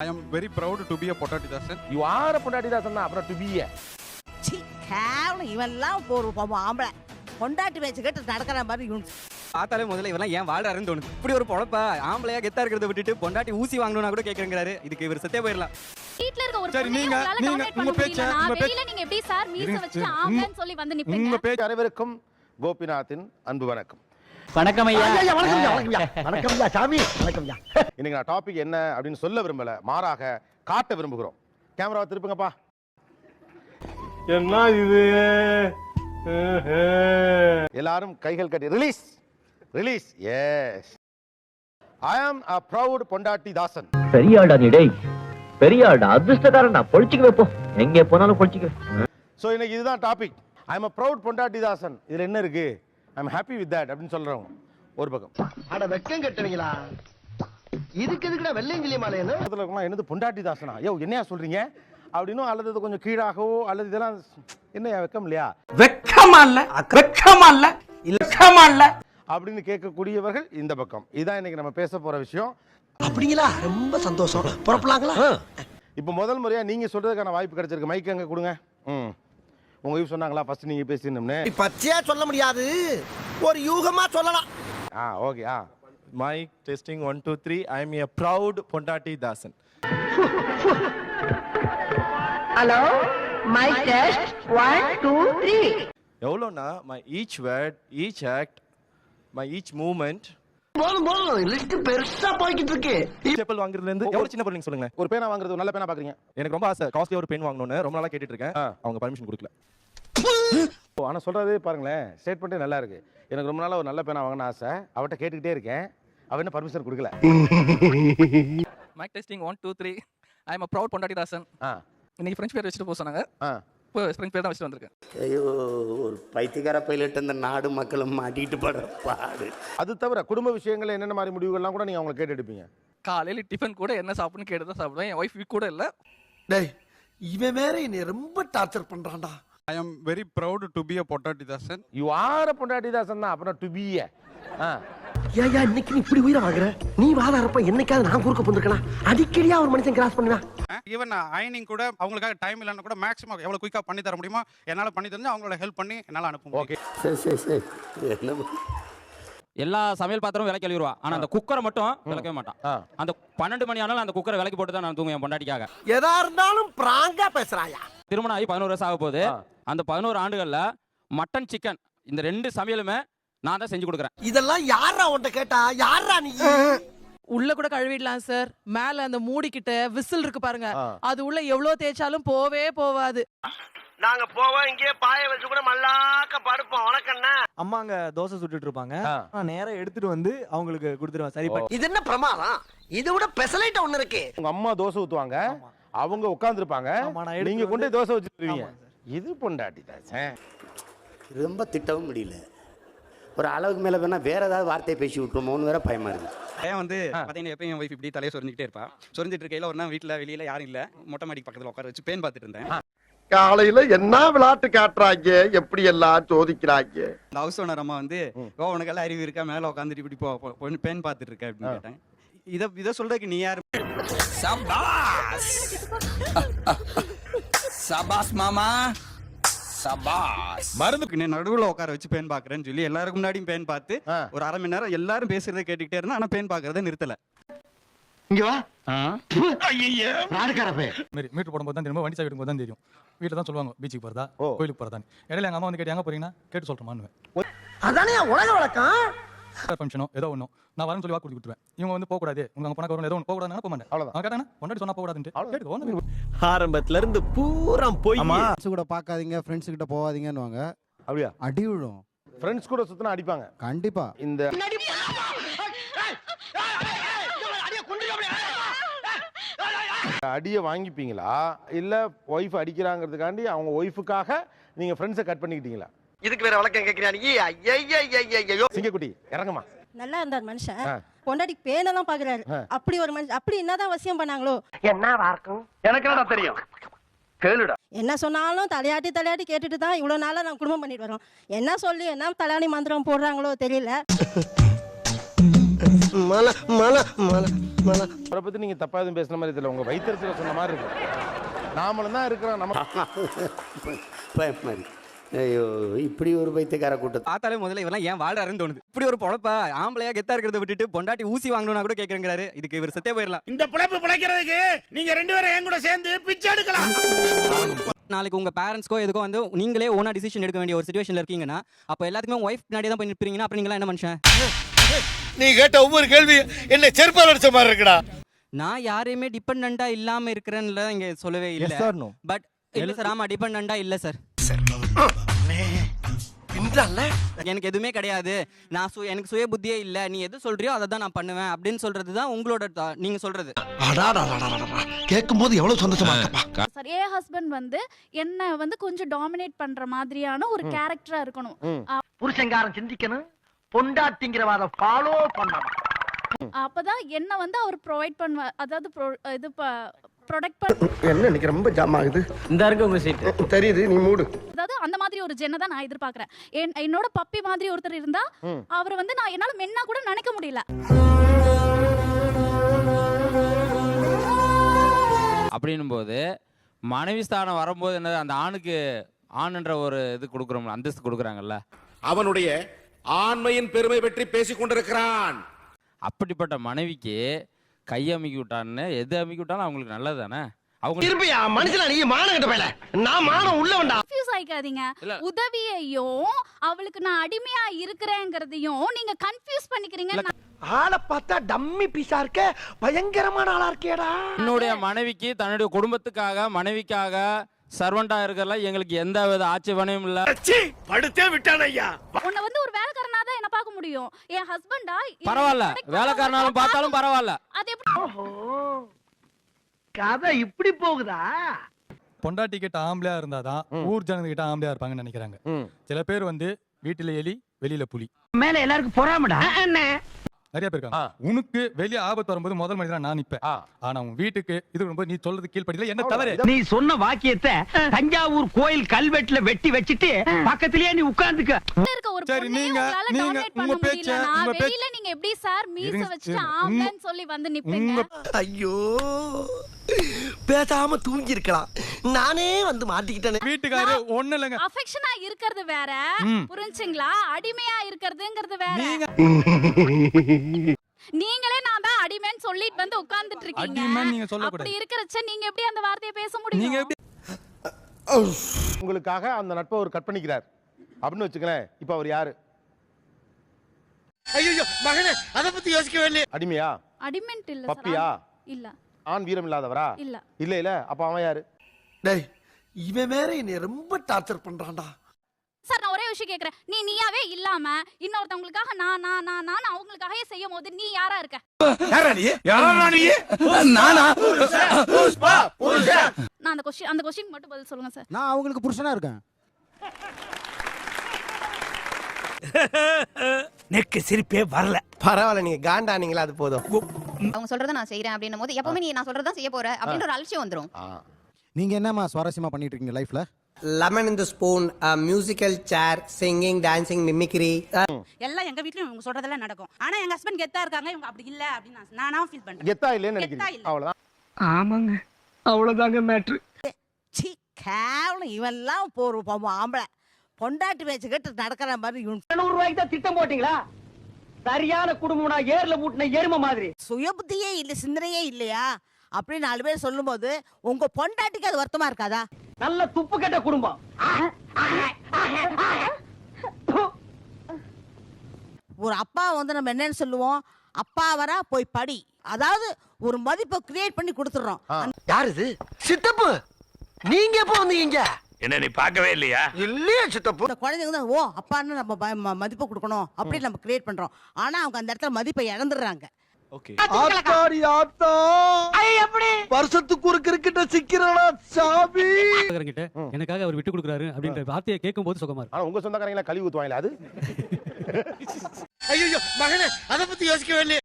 I am very proud to be a Potati Dasan. You are a Potati Dasan, அப்புறம் to be a. கேவலம் இவெல்லாம் ஒரு ஆம்பளை பொண்டாட்டி பேச்சு கேட்டு நடக்கிற மாதிரி பார்த்தாலே முதல்ல இவெல்லாம் ஏன் வாழ்றாருன்னு தோணுது. இப்படி ஒரு பொழப்பா ஆம்பளையா கெத்தா இருக்கிறத விட்டுட்டு பொண்டாட்டி ஊசி வாங்கணும்னா கூட கேக்குறாரு. இதுக்கு இவர் செத்தே போயிடலாம். வீட்ல இருக்க ஒரு சரி, நீங்க உங்க பேச்ச வெளியில நீங்க எப்படி சார் மீச வச்சிட்டு ஆம்பளன்னு சொல்லி வந்து நிப்பீங்க? உங்க பேச்சு அனைவருக்கும் கோபிநாத்தின் அன்பு வணக்கம். வணக்கம் ஐயா. வணக்கம் ஐயா சாமி. வணக்கம் ஐயா. இன்னைக்கு நான் டாபிக் என்ன அப்படின்னு சொல்ல விரும்பல, மாறாக காட்ட விரும்புகிறோம். கேமராவை திருப்புங்கப்பா. என்ன இது? எல்லாரும் கைகள் கட்டி ரிலீஸ் ரிலீஸ். எஸ், ஐ ஆம் a proud பொண்டாட்டி தாசன். பெரியாடா நீ டேய், பெரியாடா அதிர்ஷ்டக்காரன். நான் பொழிச்சுக்கு வைப்போம், எங்கே போனாலும் பொழிச்சுக்குவேன். ஸோ இன்னைக்கு இதுதான் topic. I am a proud பொண்டாட்டி தாசன். இதுல என்ன இருக்கு? I am happy with that அப்படின்னு சொல்றவங்க ஒரு பக்கம். அட வெக்கம் கட்டுவீங்களா? இதுக்கு எதுக்குடா வெள்ளையங்கிலி மாலையன்னு என்னது பொண்டாட்டி தாசனா? யோ என்னையா சொல்றீங்க அப்படின்னு, அல்லது கொஞ்சம் கீழாகவோ அல்லது இதெல்லாம் என்ன வெக்கம் இல்லையா? வெக்கமா இல்ல, வெக்கமா இல்ல, வெக்கமா இல்ல அப்படின்னு கேட்கக்கூடியவர்கள் இந்த பக்கம். இதான் இன்னைக்கு நம்ம பேச போற விஷயம். அப்படிங்களா? ரொம்ப சந்தோஷம். புறப்படலாங்களா? இப்போ முதல் முறையா நீங்க சொல்றதுக்கான வாய்ப்பு கிடைச்சிருக்கு. மைக் அங்க கொடுங்க. உங்க யூஸ் சொன்னாங்களா ஃபர்ஸ்ட் நீங்க பேசினோம்னே? பச்சையா சொல்ல முடியாது, ஒரு யூகமா சொல்லலாம். Okay. Mic testing 1 2 3. I am a proud Pondati Dasan. Hello, mic test 1 2 3. எவ்வளோனா my each word, each act, my each movement. போதும் லிஸ்ட் பெருசா போய்கிட்டு இருக்கு. செப்பல் வாங்குறதுல இருந்து எவ்வளவு சின்ன பொருள் சொல்லுங்க. ஒரு பேனா வாங்குறது, நல்ல பேனா பாக்குறீங்க? எனக்கு ரொம்ப ஆசை, காஸ்ட்லியா ஒரு பென் வாங்கணும்னு ரொம்ப நாளா கேட்டுட்டு இருக்கேன். அவங்க பர்மிஷன் கொடுக்கல. ஆனா சொல்றதே பாருங்களேன், ஸ்டேட்மெண்ட்டே நல்லா இருக்கு. எனக்கு ரொம்ப நாளா ஒரு நல்ல பேனா வாங்கணும்னு ஆசை, அவட்ட கேட்டுக்கிட்டே இருக்கேன், அவ என்ன பர்மிஷன் கொடுக்கல. Mic testing 1 2 3. I am a proud பொண்டாட்டி தாசன். இன்னைக்கு ஃப்ரெஞ்ச் பேர் வச்சுட்டு போக சொன்னாங்க. ஃப்ரெஞ்ச் பேர் தான் வச்சுட்டு வந்திருக்கேன். ஐயோ, ஒரு பைத்தியக்கார பைலட் இந்த நாடு மக்களும் மாட்டிட்டு படுற பாடு. அது தவிர குடும்ப விஷயங்கள் என்னென்ன மாதிரி முடிவுகள்லாம் கூட நீங்க அவங்களை கேட்டு எடுப்பீங்க. காலையில டிஃபன் கூட என்ன சாப்பிடணும்னு கேட்டு தான் சாப்பிடுவேன். என் ஒய்ஃப் கூட இல்ல. டேய், இவன் வேற என்னை ரொம்ப டார்ச்சர் பண்றான்டா. I am very proud to be a Potati Dasan. You are a பொண்டாட்டி தாசன் தான், அப்புறம் டு பி a. ஏயா இன்னைக்கு நீ இப்படி உயிரை வாங்குற? நீ வாதாரப்ப என்னைக்காவது நான் குறுக்க போந்திருக்கலாம். அடிக்கடியா ஒரு மனுஷன் கிராஸ் பண்ணுவா. ஈவன் அயனிங் கூட அவங்களுக்காக டைம் இல்லைன்னா கூட மேக்ஸிமம் எவ்வளவு குயிக்கா பண்ணி தர முடியுமோ என்னால பண்ணி தந்து அவங்களோட ஹெல்ப் பண்ணி என்னால அனுப்பும். ஓகே. சரி. என்ன எல்லா சமையல் பாத்திரமும் விலை கழுவிடுவா. ஆனா அந்த குக்கரை மட்டும் விளக்கவே மாட்டான். அந்த 12 மணி ஆனாலும் அந்த குக்கரை விலைக்கு போட்டு தான் நான் தூங்குவேன் பொண்டாட்டிக்காக. எதா இருந்தாலும் பிராங்கா பேசுறாயா? திருமணம் ஆகி 11 வருஷம் ஆக போகுது. அந்த 11 ஆண்டுகள்ல மட்டன் சிக்கன் இந்த 2 சமையலுமே நான் தான் செஞ்சு கொடுக்குறேன். இதெல்லாம் யாரா உன்கிட்ட கேட்டா? யாரா நீ? உள்ள கூட கழுவிடலாம் சார். மேல அந்த மூடிக்கிட்ட விசில் இருக்கு பாருங்க, அது உள்ள எவ்வளவு தேய்ச்சாலும் போவே போவாது. நாங்க போவோம், இங்கே பாய வச்சு கூட மல்லாக்க படுப்போம். வணக்கண்ணா. அம்மாங்க தோசை சுட்டுட்டு இருப்பாங்க, நான் நேரா எடுத்துட்டு வந்து அவங்களுக்கு கொடுத்துருவேன். சரி, இது என்ன பிரமாதம்? இதை விட பெசலைட் ஒண்ணு இருக்கு. உங்க அம்மா தோசை ஊத்துவாங்க, அவங்க உட்கார்ந்துருப்பாங்க, நீங்க கொண்டு தோசை வச்சுருவீங்க. இது பொண்டாட்டி தாசன். ரொம்ப திட்டவும் முடியல. ஒரு அளவுக்கு மேல வேணா வேற ஏதாவது வார்த்தையை பேசி விட்டுருமோன்னு வேற பயமா இருக்கு. ஏன் வந்து பார்த்தீங்கன்னா எப்பயும் என் ஒய்ஃப் இப்படி தலையை சொரிஞ்சிக்கிட்டே இருப்பா. சொரிஞ்சிட்டு இருக்கையில ஒரு நாள் வீட்டில் வெளியில யாரும் இல்லை, மொட்டை மாடிக்கு பக்கத்தில் உட்கார வச்சு பேன் பார்த்துட்டு இருந்தேன். காலையில என்ன விளையாட்டு காட்டுறாங்க, எப்படி எல்லாம் சோதிக்கிறாங்க. இந்த ஹவுஸ் ஓனர் அம்மா வந்து உனக்கெல்லாம் அறிவு இருக்கா, மேலே உட்காந்துட்டு இப்படி பேன் பார்த்துட்டு இருக்க அப்படின்னு கேட்டேன். இதை சொல்றதுக்கு நீ யாரு? சபாஸ் மாமா சபாஸ். மருந்துக்கு நீ நடுவில் உட்கார வச்சு பேன் பார்க்கறேன்னு சொல்லி எல்லாருக்கும் முன்னாடியும் பேன் பார்த்து ஒரு அரை மணி நேரம் எல்லாரும் பேசுறதை கேட்டுக்கிட்டே இருந்தா, ஆனா பேன் பார்க்கறத நிறுத்தல. இங்க வா. ஐயோ ராடுகாரப்பே. மீட்டர் போடும்போது தான் தெரியும், வண்டி சாவி எடுக்கும்போது தான் தெரியும். வீட்டில் தான் சொல்லுவாங்க பீச்சுக்கு போறதா கோயிலுக்கு போறதா. இடையில எங்க அம்மா வந்து கேட்டு எங்க போறீங்கன்னா கேட்டு சொல்றேன். அதானே உலக வழக்கம். ஃபங்க்ஷனோ ஏதோ ஒன்றும் நான் வரேன்னு சொல்லி வாக்கு கொடுத்துருவேன். இவங்க வந்து போக கூடாது, உங்க அங்க போனா ஏதோ ஒன்று போக கூடாதுன்னா போக மாட்டேன். அவ்வளவுதான் கேட்டாங்கன்னா பொண்டாட்டி சொன்னா போக கூடாதுன்னு ஆரம்பத்துல இருந்து பூரா போய் கூட பார்க்காதீங்க, ஃப்ரெண்ட்ஸ் கிட்ட போகாதீங்கன்னுவாங்க. அப்படியா? அடி விழும். ஃப்ரெண்ட்ஸ் கூட சுத்தினா அடிப்பாங்க கண்டிப்பா. இந்த அடியை வாங்கிப்பீங்களா இல்ல ஒய்ஃப் அடிக்கிறாங்கிறதுக்காண்டி அவங்க ஒய்ஃபுக்காக நீங்க ஃப்ரெண்ட்ஸை கட் பண்ணிக்கிட்டீங்களா? இதுக்கு வேற வழக்கம் கேட்கிறீங்க. சிங்கக்குட்டி இறங்குமா. நல்லா இருந்தார் மனுஷன், பொண்டாட்டி பேனெல்லாம் பாக்குறாரு. அப்படி ஒரு மனுஷன் அப்படி என்னதான் வசியம் பண்ணாங்களோ என்னவா இருக்கும்? எனக்கு என்னடா தெரியும், கேளுடா. என்ன சொன்னாலும் தலையாட்டி கேட்டுட்டு தான் இவ்வளவு நாளா நான் குடும்பம் பண்ணிட்டு வரோம். என்ன சொல்லி என்ன தலையாணி மந்திரம் போடுறாங்களோ தெரியல. மல மல மல மல அவரை பத்தி நீங்க தப்பா எதுவும் பேசுன மாதிரி தெரியல, உங்க வைத்தியத்துல சொன்ன மாதிரி இருக்கு. நாமளும் தான் இருக்கிறோம் நம்ம மாதிரி. ஐயோ, இப்படி ஒரு பைத்தியக்கார கூட்டம் பார்த்தாலே முதல்ல இவெல்லாம் ஏன் வாழ்றாருன்னு தோணுது. இப்படி ஒரு பொழப்பா ஆம்பளையா கெத்தா இருக்கிறத விட்டுட்டு பொண்டாட்டி ஊசி வாங்கணும்னா கூட கேக்குறாரு. இதுக்கு இவர் செத்தே போயிடலாம். இந்த பிழைப்பு பிழைக்கிறதுக்கு நீங்க 2 பேரும் என் கூட சேர்ந்து பிச்சை எடுக்கலாம். நாளைக்கு உங்க பேரண்ட்ஸ்க்கோ எதுக்கோ வந்து நீங்களே ஓனா டிசிஷன் எடுக்க வேண்டிய ஒரு சிச்சுவேஷன்ல இருக்கீங்கன்னா அப்ப எல்லாத்துக்குமே ஒய்ஃப் பின்னாடி தான் போய் நிற்பீங்கன்னா அப்புறம் நீங்களா என்ன மனுஷன்? நீ கேட்ட ஒவ்வொரு கேள்வி என்ன செருப்பால் அடிச்ச மாதிரி இருக்குடா. நான் யாரையுமே டிபெண்டண்டா இல்லாம இருக்கிறேன்னு இங்க சொல்லவே இல்ல. பட் இல்ல சார், ஆமா டிபெண்டண்டா இல்ல சார். எனக்கு எதுவுமே கிடையாது, நான் எனக்கு சுய புத்தியே இல்ல, நீ எது சொல்றியோ அதை தான் நான் பண்ணுவேன் அப்படின்னு சொல்றதுதான் உங்களோட நீங்க சொல்றது. கேட்கும் போது எவ்வளவு சந்தோஷமா இருக்கப்பா. சார் என் ஹஸ்பண்ட் வந்து என்ன வந்து கொஞ்சம் டாமினேட் பண்ற மாதிரியான ஒரு கேரக்டரா இருக்கணும். புருஷங்காரன் சிந்திக்கணும், பொண்டாட்டிங்கிறவாத ஃபாலோ பண்ணணும். அப்பதான் என்ன வந்து அவர் ப்ரொவைட் பண்ணுவ, அதாவது இது ப்ரொடக்ட் பண்ண. என்ன இன்னைக்கு ரொம்ப ஜாம் ஆகுது. இந்த இருக்கு உங்க சீட் தெரியுது, நீ மூடு. அதாவது அந்த மாதிரி ஒரு ஜென்னை தான் நான் எதிர்பார்க்கிறேன். என்னோட பப்பி மாதிரி ஒருத்தர் இருந்தா அவர் வந்து நான் என்னால மென்னா கூட நினைக்க முடியல. அப்படின்னும் போது மனைவி ஸ்தானம் வரும்போது என்ன, அந்த ஆணுக்கு ஆண்ன்ற ஒரு இது கொடுக்குறோம்ல, அந்தஸ்து கொடுக்குறாங்கல்ல, அவனுடைய ஆண்மையின் பெருமை பற்றி பேசிக் கொண்டிருக்கிறான். அப்படிப்பட்ட மனைவிக்கு கையை அமுக்கி விட்டான்னு எது அமுக்கி விட்டாலும் அவங்களுக்கு நல்லது தானே. அவங்க திரும்பியா மனுஷனா நீ மானகட்ட பயல, நான் மானம் உள்ளவன்டா. கன்ஃபியூஸ் ஆயிக்காதீங்க. உதவியையும் அவளுக்கு நான் அடிமையா இருக்கிறேங்கிறதையும் நீங்க கன்ஃபியூஸ் பண்ணிக்கிறீங்க. ஆளை பார்த்தா டம்மி பீஸா இருக்க, பயங்கரமான ஆளா இருக்கேடா. என்னுடைய மனைவிக்கு தன்னுடைய குடும்பத்துக்காக மனைவிக்காக சர்வெண்டா இருக்கறல எங்களுக்கு எந்த வித ஆட்சேபனையும் இல்ல. படுத்தே விட்டானே ஐயா. உன்னை வந்து ஒரு வேலைக்காரனா தான் என்ன பார்க்க முடியும். என் ஹஸ்பண்டா பரவாயில்ல, வேலைக்காரனாலும் பார்த்தாலும் பரவாயில்ல. அது எப்படி கதை இப்படி போகுதா? பொண்டாட்டி கிட்ட ஆம்பளையா இருந்தாதான் ஊர் ஜனங்க கிட்ட ஆம்பளையா இருப்பாங்கன்னு நினைக்கிறாங்க. சில பேர் வந்து வீட்டுல எலி வெளியில புலி. மேல எல்லாருக்கும் பொறாமடா. நிறைய பேர் இருக்காங்க. உனக்கு வெளிய ஆபத்து வரும்போது முதல் மனிதனா நான் நிப்பேன். ஆனா உன் வீட்டுக்கு இது வரும்போது நீ சொல்றது கீழ்ப்படியில என்ன தவறு? நீ சொன்ன வாக்கியத்தை தஞ்சாவூர் கோயில் கல்வெட்டுல வெட்டி வச்சிட்டு பக்கத்திலேயே நீ உட்கார்ந்துக்க. இருக்க ஒரு சரி, பொண்ணையும் உங்களால டாமினேட் பண்ண முடியலனா வெளியில நீங்க எப்படி சார் மீச வச்சிட்டு ஆம்பளன்னு சொல்லி வந்து நிப்பீங்க? ஐயோ, பேசாம தூங்கி இருக்கலாம், நானே வந்து மாட்டிக்கிட்டேனே. வீட்டுக்காரரு ஒண்ணு இல்லங்க, அஃபெக்ஷனா இருக்கிறது வேற, புரிஞ்சுங்களா? அடிமையா இருக்கிறதுங்கிறது வேற. நீங்களே நான் தான் அடிமைன்னு சொல்லிட்டு வந்து உட்கார்ந்துட்டு இருக்கீங்க. அப்படி இருக்கறச்ச நீங்க எப்படி அந்த வார்த்தையை பேச முடியும்? நீங்க எப்படி உங்களுக்காக அந்த நட்பை ஒரு கட் பண்ணிக்கிறார் அப்படின்னு வச்சுக்கலேன். இப்ப அவர் யாரு? ஐயோ மகனே, அத பத்தி யோசிக்கவே இல்லையே. அடிமையா? அடிமென்ட் இல்ல சார். பப்பியா? இல்ல. ஆண் வீரம் இல்லாதவரா? இல்ல. இல்ல இல்ல, அப்ப அவன் யாரு? டேய், இவன் வேற என்னை ரொம்ப டார்ச்சர் பண்றான்டா. சார் நான் ஒரே விஷயம் கேக்குறேன். நீயாவே இல்லாம இன்னொருத்தவங்களுக்காக நான் அவங்களுக்காகவே செய்யும் போது நீ யாரா இருக்க? யாரா நீ? யாரா நீ? நானா? புஷ்பா புருஷா. நான் அந்த क्वेश्चन மட்டும் பதில் சொல்லுங்க சார். நான் அவங்களுக்கு புருஷனா இருக்கேன். நெக்கு சிரிப்பே வரல. பரவாயில்ல, நீங்க காண்டானீங்களா, அது போதும். அவங்க சொல்றத நான் செய்றேன் அப்படின்னும் போது எப்பவுமே நீ நான் சொல்றத செய்ய போற அப்படின்ற ஒரு அலட்சியம் வந்துரும். நீங்க என்னமா சுவாரஸ்யமா பண்ணிட்டு இருக்கீங்க லைஃப்ல? Lemon in the spoon, musical chair, singing, dancing, mimicry. எல்லாம் எங்க வீட்லயும் இவங்க சொல்றதெல்லாம் நடக்கும். ஆனா எங்க ஹஸ்பண்ட் கெத்தா இருக்காங்க, இவங்க அப்படி இல்ல அப்படின்னு நானா ஃபீல் பண்றேன். கெத்தா இல்லன்னு நினைக்கிறீங்க? அவ்வளவுதான். ஆமாங்க, அவ்வளவுதாங்க மேட்ரு. சி கேவலம், இவெல்லாம் போற ஆம்பளை பொண்டாட்டி பேச்சு கேட்டு நடக்கிற மாதிரி. 200 ரூபாய்க்கு தான் திட்டம் போட்டீங்களா? சரியான குடும்பம்னா ஏர்ல மூட்டின எருமை மாதிரி. சுய புத்தியே இல்ல, சிந்தனையே இல்லையா அப்படின்னு 4 பேர் சொல்லும் போது உங்க பொண்டாட்டிக்கு அது வருத்தமா இருக்காதா? நல்ல துப்பு கெட்ட குடும்பம். ஒரு அப்பா வந்து நம்ம என்னன்னு சொல்லுவோம், அப்பா வரா போய் படி, அதாவது ஒரு மதிப்பை கிரியேட் பண்ணி கொடுத்துறோம். யார் இது? சித்தப்பு, நீங்க எப்போ வந்தீங்க? என்ன நீ பார்க்கவே இல்லையா? இல்லையா சித்தப்பு? இந்த குழந்தைங்க தான் ஓ அப்பான்னு நம்ம மதிப்பை கொடுக்கணும் அப்படின்னு நம்ம கிரியேட் பண்றோம். ஆனா அவங்க அந்த இடத்துல மதிப்பை இழந்துடுறாங்க. ஆத்தாடி ஆத்தா, எப்படி வருஷத்துக்கு ஒரு கிரிக்கெட்ட சிக்கிறடா சாமி. எனக்காக அவர் விட்டு கொடுக்குறாரு அப்படின்ற வார்த்தையை கேட்கும் போது சுகமா இருக்கு. ஆனா உங்க சொந்தக்காரங்களா கழுவி ஊத்துவாங்களா? அது ஐயோ மகனே, அத பத்தி யோசிக்கவே இல்லையே.